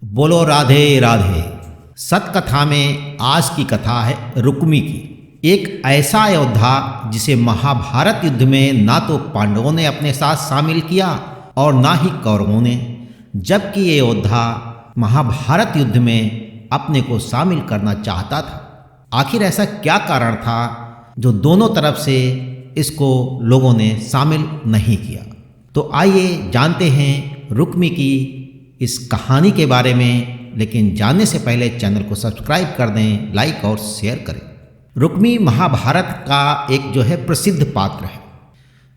बोलो राधे राधे। सतकथा में आज की कथा है रुक्मी की। एक ऐसा योद्धा जिसे महाभारत युद्ध में ना तो पांडवों ने अपने साथ शामिल किया और ना ही कौरवों ने, जबकि ये योद्धा महाभारत युद्ध में अपने को शामिल करना चाहता था। आखिर ऐसा क्या कारण था जो दोनों तरफ से इसको लोगों ने शामिल नहीं किया? तो आइए जानते हैं रुक्मी की इस कहानी के बारे में। लेकिन जानने से पहले चैनल को सब्सक्राइब कर दें, लाइक और शेयर करें। रुक्मी महाभारत का एक प्रसिद्ध पात्र है,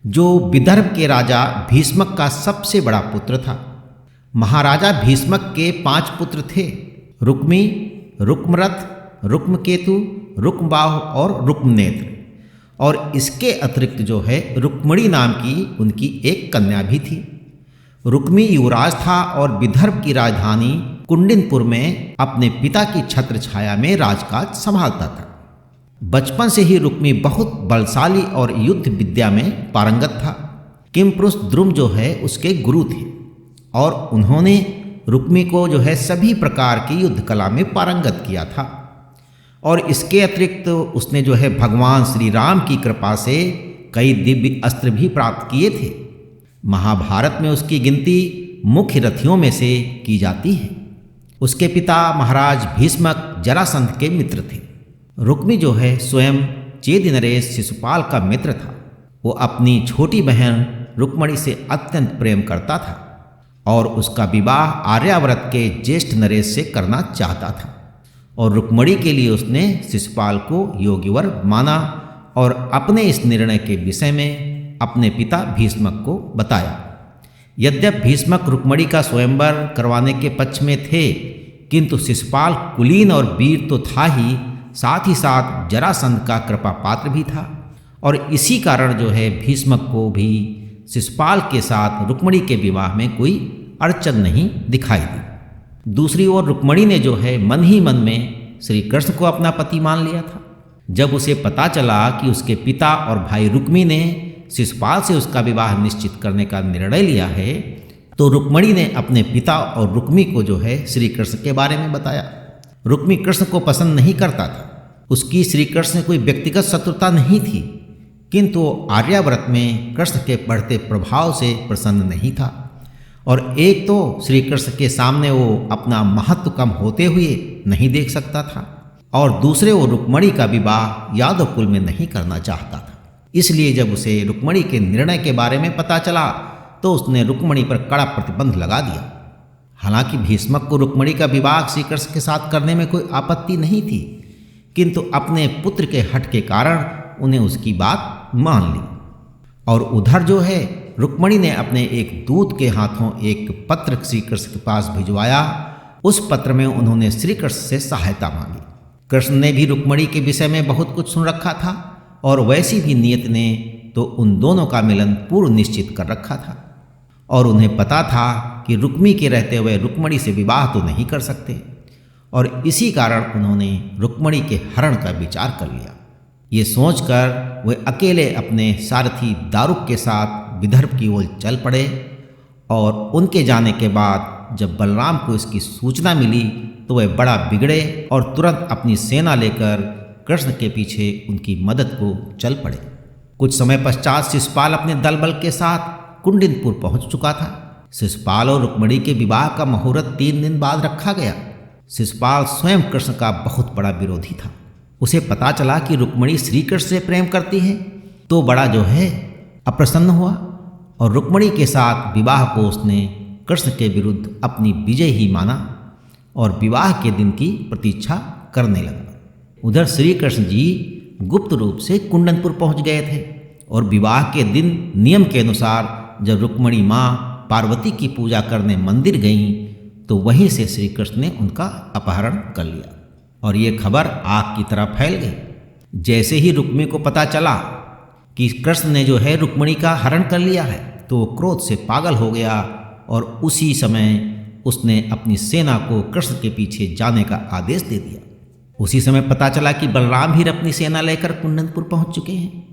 जो विदर्भ के राजा भीष्मक का सबसे बड़ा पुत्र था। महाराजा भीष्मक के 5 पुत्र थे: रुक्मी, रुक्मरथ, रुक्मकेतु, रुक्मबाहु और रुक्मनेत्र। और इसके अतिरिक्त रुक्मणी नाम की उनकी एक कन्या भी थी। रुक्मी युवराज था और विदर्भ की राजधानी कुंडिनपुर में अपने पिता की छत्र छाया में राजकाज संभालता था। बचपन से ही रुक्मी बहुत बलशाली और युद्ध विद्या में पारंगत था। किमपुरुष द्रुम उसके गुरु थे और उन्होंने रुक्मी को सभी प्रकार की युद्ध कला में पारंगत किया था। और इसके अतिरिक्त उसने भगवान श्री राम की कृपा से कई दिव्य अस्त्र भी प्राप्त किए थे। महाभारत में उसकी गिनती मुख्य रथियों में से की जाती है। उसके पिता महाराज भीष्मक जरासंध के मित्र थे। रुक्मी स्वयं चेदि नरेश शिशुपाल का मित्र था। वो अपनी छोटी बहन रुक्मणी से अत्यंत प्रेम करता था और उसका विवाह आर्यावर्त के ज्येष्ठ नरेश से करना चाहता था। और रुक्मणी के लिए उसने शिशुपाल को योग्यवर माना और अपने इस निर्णय के विषय में अपने पिता भीष्मक को बताया। यद्यपि भीष्मक रुक्मणी का स्वयंवर करवाने के पक्ष में थे, किंतु शिशुपाल कुलीन और वीर तो था ही, साथ ही साथ जरासंध का कृपा पात्र भी था। और इसी कारण भीष्मक को भी शिशुपाल के साथ रुक्मणी के विवाह में कोई अड़चन नहीं दिखाई दी। दूसरी ओर रुक्मणी ने मन ही मन में श्री कृष्ण को अपना पति मान लिया था। जब उसे पता चला कि उसके पिता और भाई रुक्मी ने शिशुपाल से उसका विवाह निश्चित करने का निर्णय लिया है, तो रुक्मणी ने अपने पिता और रुक्मी को श्री कृष्ण के बारे में बताया। रुक्मी कृष्ण को पसंद नहीं करता था। उसकी श्री कृष्ण से कोई व्यक्तिगत शत्रुता नहीं थी, किंतु आर्यावर्त में कृष्ण के बढ़ते प्रभाव से प्रसन्न नहीं था। और एक तो श्री कृष्ण के सामने वो अपना महत्व कम होते हुए नहीं देख सकता था, और दूसरे वो रुक्मणी का विवाह यादव कुल में नहीं करना चाहता था। इसलिए जब उसे रुक्मणी के निर्णय के बारे में पता चला तो उसने रुक्मणी पर कड़ा प्रतिबंध लगा दिया। हालांकि भीष्मक को रुक्मणी का विवाह श्री कृष्ण के साथ करने में कोई आपत्ति नहीं थी, किंतु अपने पुत्र के हठ के कारण उन्हें उसकी बात मान ली। और उधर रुक्मणी ने अपने एक दूत के हाथों एक पत्र श्री कृष्ण के पास भिजवाया। उस पत्र में उन्होंने श्री कृष्ण से सहायता मांगी। कृष्ण ने भी रुक्मणी के विषय में बहुत कुछ सुन रखा था और वैसी भी नियत ने तो उन दोनों का मिलन पूर्व निश्चित कर रखा था। और उन्हें पता था कि रुक्मी के रहते हुए रुक्मणी से विवाह तो नहीं कर सकते, और इसी कारण उन्होंने रुक्मणी के हरण का विचार कर लिया। ये सोचकर वे अकेले अपने सारथी दारुक के साथ विदर्भ की ओर चल पड़े। और उनके जाने के बाद जब बलराम को इसकी सूचना मिली तो वे बड़ा बिगड़े और तुरंत अपनी सेना लेकर कृष्ण के पीछे उनकी मदद को चल पड़े। कुछ समय पश्चात शिशुपाल अपने दल बल के साथ कुंडिनपुर पहुंच चुका था। शिशुपाल और रुक्मणी के विवाह का मुहूर्त 3 दिन बाद रखा गया। शिशुपाल स्वयं कृष्ण का बहुत बड़ा विरोधी था। उसे पता चला कि रुक्मणी श्री कृष्ण से प्रेम करती है तो बड़ा अप्रसन्न हुआ और रुक्मणी के साथ विवाह को उसने कृष्ण के विरुद्ध अपनी विजय ही माना और विवाह के दिन की प्रतीक्षा करने लगा। उधर श्री कृष्ण जी गुप्त रूप से कुंडनपुर पहुंच गए थे और विवाह के दिन नियम के अनुसार जब रुक्मणी माँ पार्वती की पूजा करने मंदिर गईं तो वहीं से श्री कृष्ण ने उनका अपहरण कर लिया। और ये खबर आग की तरह फैल गई। जैसे ही रुक्मी को पता चला कि कृष्ण ने रुक्मणी का हरण कर लिया है तो वो क्रोध से पागल हो गया और उसी समय उसने अपनी सेना को कृष्ण के पीछे जाने का आदेश दे दिया। उसी समय पता चला कि बलराम भी अपनी सेना लेकर कुंडनपुर पहुंच चुके हैं।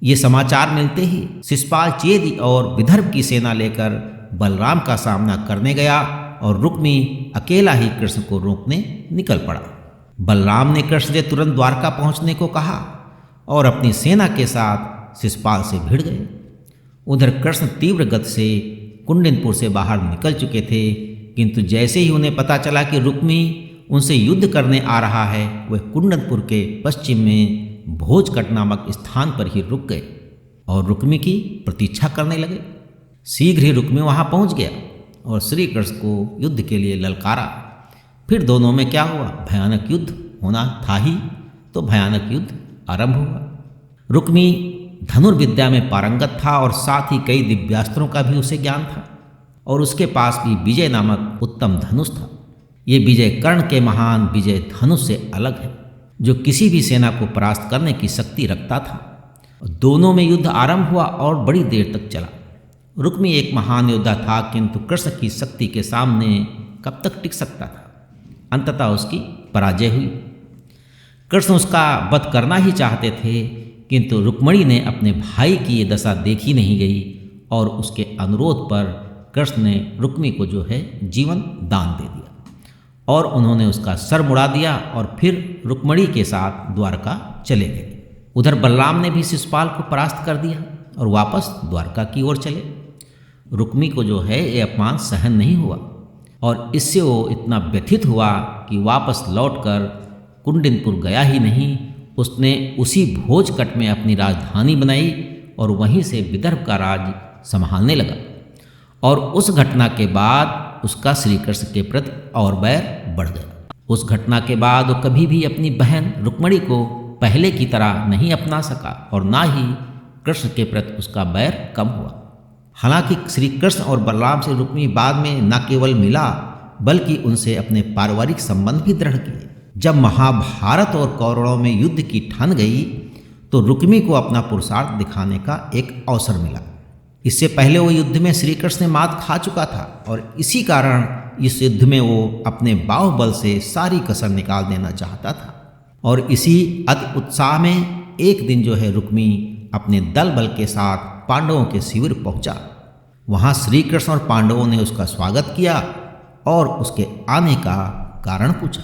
ये समाचार मिलते ही शिशुपाल चेदि और विदर्भ की सेना लेकर बलराम का सामना करने गया और रुक्मी अकेला ही कृष्ण को रोकने निकल पड़ा। बलराम ने कृष्ण से तुरंत द्वारका पहुंचने को कहा और अपनी सेना के साथ शिशुपाल से भिड़ गए। उधर कृष्ण तीव्र गति से कुंडिनपुर से बाहर निकल चुके थे, किंतु जैसे ही उन्हें पता चला कि रुक्मी उनसे युद्ध करने आ रहा है, वे कुंडनपुर के पश्चिम में भोजकट नामक स्थान पर ही रुक गए और रुक्मी की प्रतीक्षा करने लगे। शीघ्र ही रुक्मी वहां पहुंच गया और श्री कृष्ण को युद्ध के लिए ललकारा। फिर दोनों में क्या हुआ? भयानक युद्ध होना था ही, तो भयानक युद्ध आरंभ हुआ। रुक्मी धनुर्विद्या में पारंगत था और साथ ही कई दिव्यास्त्रों का भी उसे ज्ञान था और उसके पास भी विजय नामक उत्तम धनुष था। ये विजय कर्ण के महान विजय धनुष से अलग है, जो किसी भी सेना को परास्त करने की शक्ति रखता था। दोनों में युद्ध आरंभ हुआ और बड़ी देर तक चला। रुक्मी एक महान योद्धा था, किंतु कृष्ण की शक्ति के सामने कब तक टिक सकता था? अंततः उसकी पराजय हुई। कृष्ण उसका वध करना ही चाहते थे, किंतु रुक्मिणी ने अपने भाई की ये दशा देखी नहीं गई और उसके अनुरोध पर कृष्ण ने रुक्मी को जो है जीवन दान दे दिया और उन्होंने उसका सर मुड़ा दिया और फिर रुक्मिणी के साथ द्वारका चले गए। उधर बलराम ने भी शिशुपाल को परास्त कर दिया और वापस द्वारका की ओर चले। रुक्मी को जो है ये अपमान सहन नहीं हुआ और इससे वो इतना व्यथित हुआ कि वापस लौटकर कुंडिनपुर गया ही नहीं, उसने उसी भोजकट में अपनी राजधानी बनाई और वहीं से विदर्भ का राज संभालने लगा। और उस घटना के बाद उसका श्री कृष्ण के प्रति और बैर बढ़ गया। उस घटना के बाद वो कभी भी अपनी बहन रुक्मिणी को पहले की तरह नहीं अपना सका और ना ही कृष्ण के प्रति उसका बैर कम हुआ। हालांकि श्री कृष्ण और बलराम से रुक्मी बाद में न केवल मिला बल्कि उनसे अपने पारिवारिक संबंध भी दृढ़ किए। जब महाभारत और कौरवों में युद्ध की ठन गई तो रुक्मी को अपना पुरुषार्थ दिखाने का एक अवसर मिला। इससे पहले वो युद्ध में श्री कृष्ण ने मात खा चुका था और इसी कारण इस युद्ध में वो अपने बाहुबल से सारी कसर निकाल देना चाहता था। और इसी अति उत्साह में एक दिन जो है रुक्मी अपने दल बल के साथ पांडवों के शिविर पहुंचा। वहां श्री कृष्ण और पांडवों ने उसका स्वागत किया और उसके आने का कारण पूछा।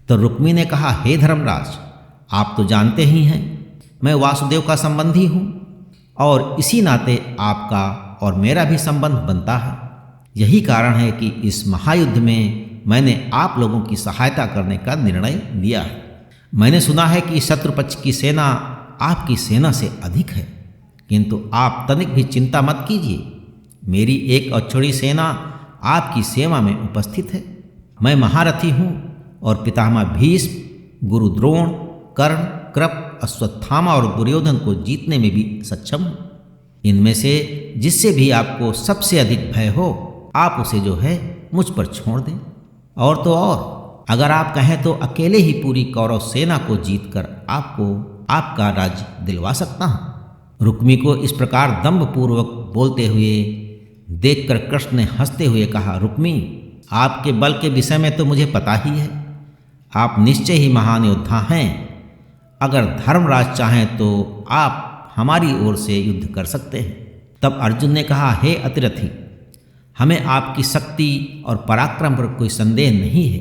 तो रुक्मी ने कहा, हे धर्मराज, आप तो जानते ही हैं मैं वासुदेव का संबंधी हूँ और इसी नाते आपका और मेरा भी संबंध बनता है। यही कारण है कि इस महायुद्ध में मैंने आप लोगों की सहायता करने का निर्णय लिया है। मैंने सुना है कि शत्रु पक्ष की सेना आपकी सेना से अधिक है, किंतु आप तनिक भी चिंता मत कीजिए। मेरी एक अक्षौणी सेना आपकी सेवा में उपस्थित है। मैं महारथी हूँ और पितामह भीष्म, गुरु द्रोण, कर्ण, कृप, अश्वत्थामा और दुर्योधन को जीतने में भी सक्षम हूँ। इनमें से जिससे भी आपको सबसे अधिक भय हो आप उसे जो है मुझ पर छोड़ दें। और तो और अगर आप कहें तो अकेले ही पूरी कौरव सेना को जीतकर आपको आपका राज्य दिलवा सकता हूँ। रुक्मी को इस प्रकार दंभपूर्वक बोलते हुए देखकर कृष्ण ने हंसते हुए कहा, रुक्मी, आपके बल के विषय में तो मुझे पता ही है। आप निश्चय ही महान योद्धा हैं। अगर धर्मराज चाहें तो आप हमारी ओर से युद्ध कर सकते हैं। तब अर्जुन ने कहा, हे अतिरथी, हमें आपकी शक्ति और पराक्रम पर कोई संदेह नहीं है,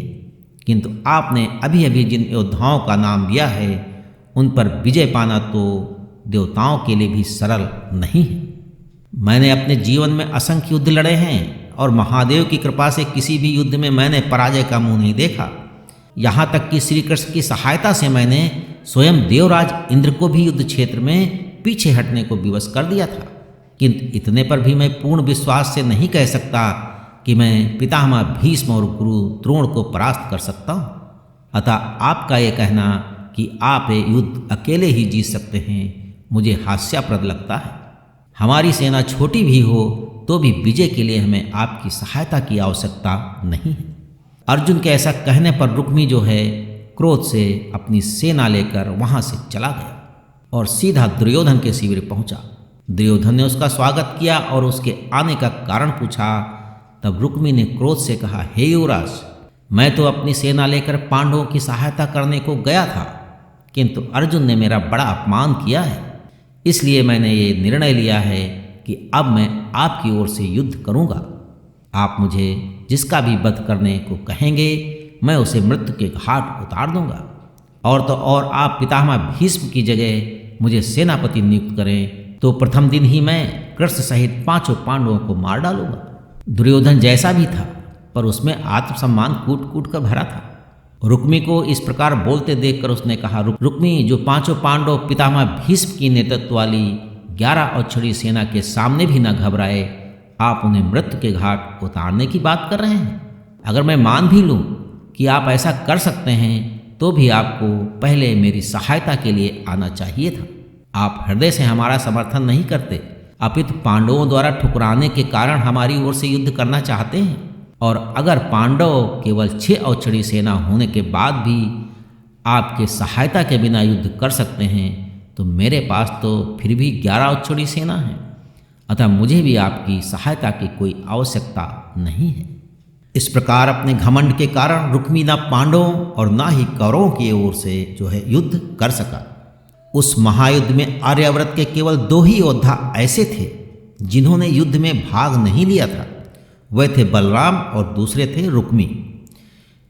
किंतु आपने अभी अभी जिन योद्धाओं का नाम लिया है उन पर विजय पाना तो देवताओं के लिए भी सरल नहीं है। मैंने अपने जीवन में असंख्य युद्ध लड़े हैं और महादेव की कृपा से किसी भी युद्ध में मैंने पराजय का मुंह नहीं देखा। यहाँ तक कि श्री कृष्ण की सहायता से मैंने स्वयं देवराज इंद्र को भी युद्ध क्षेत्र में पीछे हटने को विवश कर दिया था। किंतु इतने पर भी मैं पूर्ण विश्वास से नहीं कह सकता कि मैं पितामह भीष्म और गुरु द्रोण को परास्त कर सकता हूँ। अतः आपका ये कहना कि आप ये युद्ध अकेले ही जीत सकते हैं मुझे हास्यास्पद लगता है। हमारी सेना छोटी भी हो तो भी विजय के लिए हमें आपकी सहायता की आवश्यकता नहीं है। अर्जुन के ऐसा कहने पर रुक्मी जो है क्रोध से अपनी सेना लेकर वहाँ से चला गया और सीधा दुर्योधन के शिविर पहुँचा। दुर्योधन ने उसका स्वागत किया और उसके आने का कारण पूछा। तब रुक्मी ने क्रोध से कहा, हे युवराज, मैं तो अपनी सेना लेकर पांडवों की सहायता करने को गया था, किंतु अर्जुन ने मेरा बड़ा अपमान किया है। इसलिए मैंने ये निर्णय लिया है कि अब मैं आपकी ओर से युद्ध करूंगा। आप मुझे जिसका भी वध करने को कहेंगे मैं उसे मृत्यु के घाट उतार दूंगा। और तो और आप पितामह भीष्म की जगह मुझे सेनापति नियुक्त करें तो प्रथम दिन ही मैं कृष्ण सहित 5 पांडवों को मार डालूंगा। दुर्योधन जैसा भी था पर उसमें आत्मसम्मान कूट कूट कर भरा था। रुक्मी को इस प्रकार बोलते देखकर उसने कहा, रुक्मी जो 5 पांडव पितामह भीष्म की नेतृत्व वाली 11 अक्षौहिणी सेना के सामने भी न घबराए, आप उन्हें मृत्यु के घाट उतारने की बात कर रहे हैं। अगर मैं मान भी लूं कि आप ऐसा कर सकते हैं तो भी आपको पहले मेरी सहायता के लिए आना चाहिए था। आप हृदय से हमारा समर्थन नहीं करते, अपितु पांडवों द्वारा ठुकराने के कारण हमारी ओर से युद्ध करना चाहते हैं। और अगर पांडव केवल 6 अक्षौहिणी सेना होने के बाद भी आपके सहायता के बिना युद्ध कर सकते हैं तो मेरे पास तो फिर भी 11 अक्षौहिणी सेना है, अतः मुझे भी आपकी सहायता की कोई आवश्यकता नहीं है। इस प्रकार अपने घमंड के कारण रुक्मी न पांडवों और न ही कौरवों की ओर से जो है युद्ध कर सका। उस महायुद्ध में आर्यावर्त के केवल 2 ही योद्धा ऐसे थे जिन्होंने युद्ध में भाग नहीं लिया था। वे थे बलराम और दूसरे थे रुक्मी।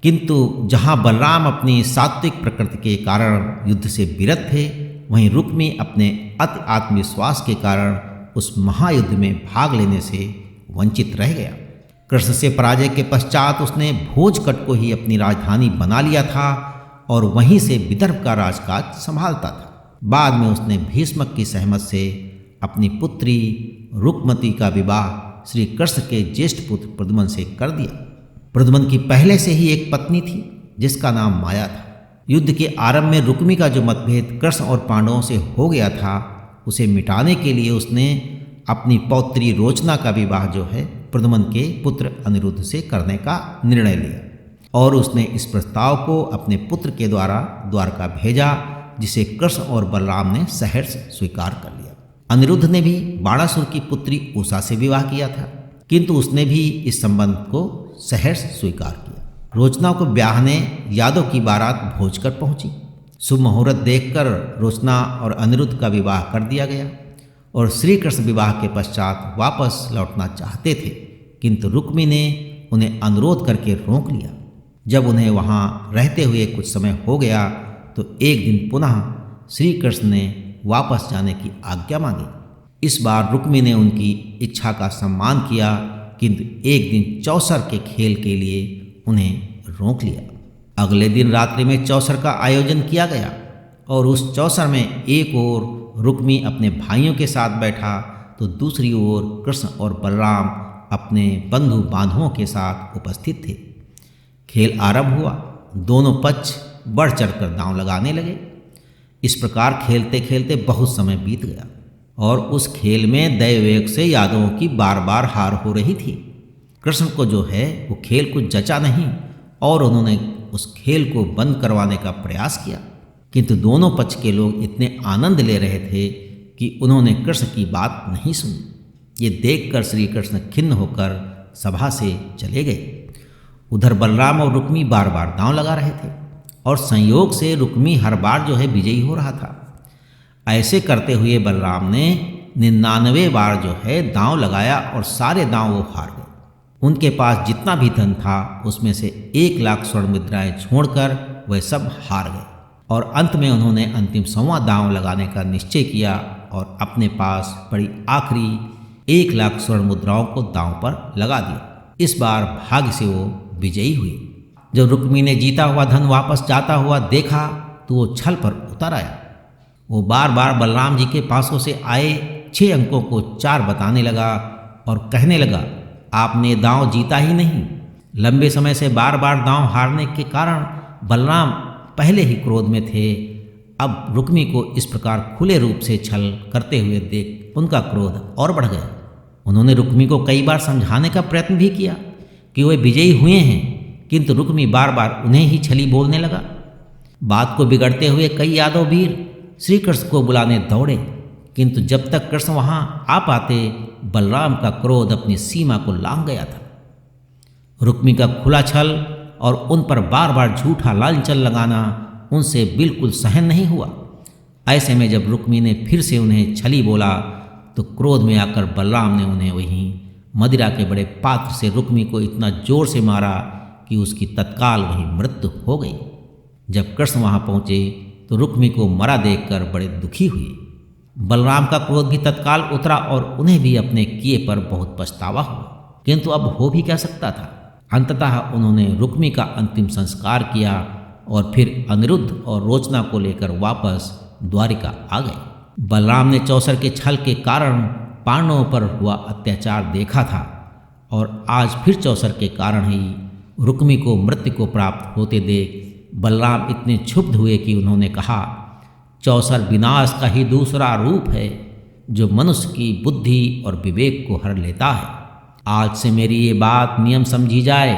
किंतु जहाँ बलराम अपनी सात्विक प्रकृति के कारण युद्ध से विरत थे, वहीं रुक्मी अपने अति आत्मविश्वास के कारण उस महायुद्ध में भाग लेने से वंचित रह गया। कृष्ण से पराजय के पश्चात उसने भोजकट को ही अपनी राजधानी बना लिया था और वहीं से विदर्भ का राजकाज संभालता था। बाद में उसने भीष्मक की सहमत से अपनी पुत्री रुक्मती का विवाह श्री कृष्ण के ज्येष्ठ पुत्र प्रद्युम्न से कर दिया। प्रद्युम्न की पहले से ही एक पत्नी थी जिसका नाम माया था। युद्ध के आरंभ में रुक्मी का जो मतभेद कृष्ण और पांडवों से हो गया था, उसे मिटाने के लिए उसने अपनी पौत्री रोचना का विवाह जो है प्रद्युम्न के पुत्र अनिरुद्ध से करने का निर्णय लिया और उसने इस प्रस्ताव को अपने पुत्र के द्वारा द्वारका भेजा, जिसे कृष्ण और बलराम ने सहर्ष स्वीकार कर लिया। अनिरुद्ध ने भी बाणासुर की पुत्री उषा से विवाह किया था, किंतु उसने भी इस संबंध को सहर्ष स्वीकार किया। रोचना को ब्याहने यादव की बारात भोज कर पहुंची। शुभ मुहूर्त देखकर रोचना और अनिरुद्ध का विवाह कर दिया गया और श्री कृष्ण विवाह के पश्चात वापस लौटना चाहते थे, किंतु रुक्मी ने उन्हें अनुरोध करके रोक लिया। जब उन्हें वहाँ रहते हुए कुछ समय हो गया तो एक दिन पुनः श्री कृष्ण ने वापस जाने की आज्ञा मांगी। इस बार रुक्मी ने उनकी इच्छा का सम्मान किया, किंतु एक दिन चौसर के खेल के लिए उन्हें रोक लिया। अगले दिन रात्रि में चौसर का आयोजन किया गया और उस चौसर में एक ओर रुक्मी अपने भाइयों के साथ बैठा तो दूसरी ओर कृष्ण और बलराम अपने बंधु बांधवों के साथ उपस्थित थे। खेल आरंभ हुआ। दोनों पक्ष बढ़ चढ़कर दांव लगाने लगे। इस प्रकार खेलते खेलते बहुत समय बीत गया और उस खेल में दैवयोग से यादवों की बार बार हार हो रही थी। कृष्ण को जो है वो खेल को जचा नहीं और उन्होंने उस खेल को बंद करवाने का प्रयास किया, किंतु दोनों पक्ष के लोग इतने आनंद ले रहे थे कि उन्होंने कृष्ण की बात नहीं सुनी। ये देखकर श्री कृष्ण खिन्न होकर सभा से चले गए। उधर बलराम और रुक्मी बार बार दांव लगा रहे थे और संयोग से रुक्मी हर बार जो है विजयी हो रहा था। ऐसे करते हुए बलराम ने 99 बार जो है दांव लगाया और सारे दांव वो हार गए। उनके पास जितना भी धन था उसमें से 1 लाख स्वर्ण मुद्राएं छोड़कर वह सब हार गए और अंत में उन्होंने अंतिम 100वां दांव लगाने का निश्चय किया और अपने पास पड़ी आखिरी 1 लाख स्वर्ण मुद्राओं को दांव पर लगा दिया। इस बार भाग्य से वो विजयी हुई। जब रुक्मी ने जीता हुआ धन वापस जाता हुआ देखा तो वो छल पर उतर आया। वो बार बार बलराम जी के पासों से आए 6 अंकों को 4 बताने लगा और कहने लगा, आपने दांव जीता ही नहीं। लंबे समय से बार बार दांव हारने के कारण बलराम पहले ही क्रोध में थे। अब रुक्मी को इस प्रकार खुले रूप से छल करते हुए देख उनका क्रोध और बढ़ गया। उन्होंने रुक्मी को कई बार समझाने का प्रयत्न भी किया कि वे विजयी हुए हैं, किंतु रुक्मी बार बार उन्हें ही छली बोलने लगा। बात को बिगड़ते हुए कई यादव वीर श्री कृष्ण को बुलाने दौड़े, किंतु जब तक कृष्ण वहाँ आ पाते बलराम का क्रोध अपनी सीमा को लांघ गया था। रुक्मी का खुला छल और उन पर बार बार झूठा लांछन लगाना उनसे बिल्कुल सहन नहीं हुआ। ऐसे में जब रुक्मी ने फिर से उन्हें छली बोला तो क्रोध में आकर बलराम ने उन्हें वहीं मदिरा के बड़े पात्र से रुक्मी को इतना जोर से मारा कि उसकी तत्काल वहीं मृत्यु हो गई। जब कृष्ण वहाँ पहुँचे तो रुक्मी को मरा देखकर बड़े दुखी हुए। बलराम का क्रोध भी तत्काल उतरा और उन्हें भी अपने किए पर बहुत पछतावा हुआ, किंतु अब हो भी क्या सकता था। अंततः उन्होंने रुक्मी का अंतिम संस्कार किया और फिर अनिरुद्ध और रोचना को लेकर वापस द्वारिका आ गए। बलराम ने चौसर के छल के कारण पांडवों पर हुआ अत्याचार देखा था और आज फिर चौसर के कारण ही रुक्मी को मृत्यु को प्राप्त होते देख बलराम इतने क्षुब्ध हुए कि उन्होंने कहा, चौसर विनाश का ही दूसरा रूप है जो मनुष्य की बुद्धि और विवेक को हर लेता है। आज से मेरी ये बात नियम समझी जाए,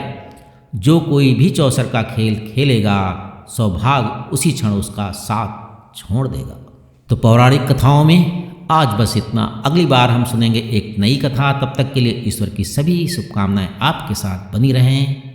जो कोई भी चौसर का खेल खेलेगा सौभाग्य उसी क्षण उसका साथ छोड़ देगा। तो पौराणिक कथाओं में आज बस इतना। अगली बार हम सुनेंगे एक नई कथा। तब तक के लिए ईश्वर की सभी शुभकामनाएं आपके साथ बनी रहें।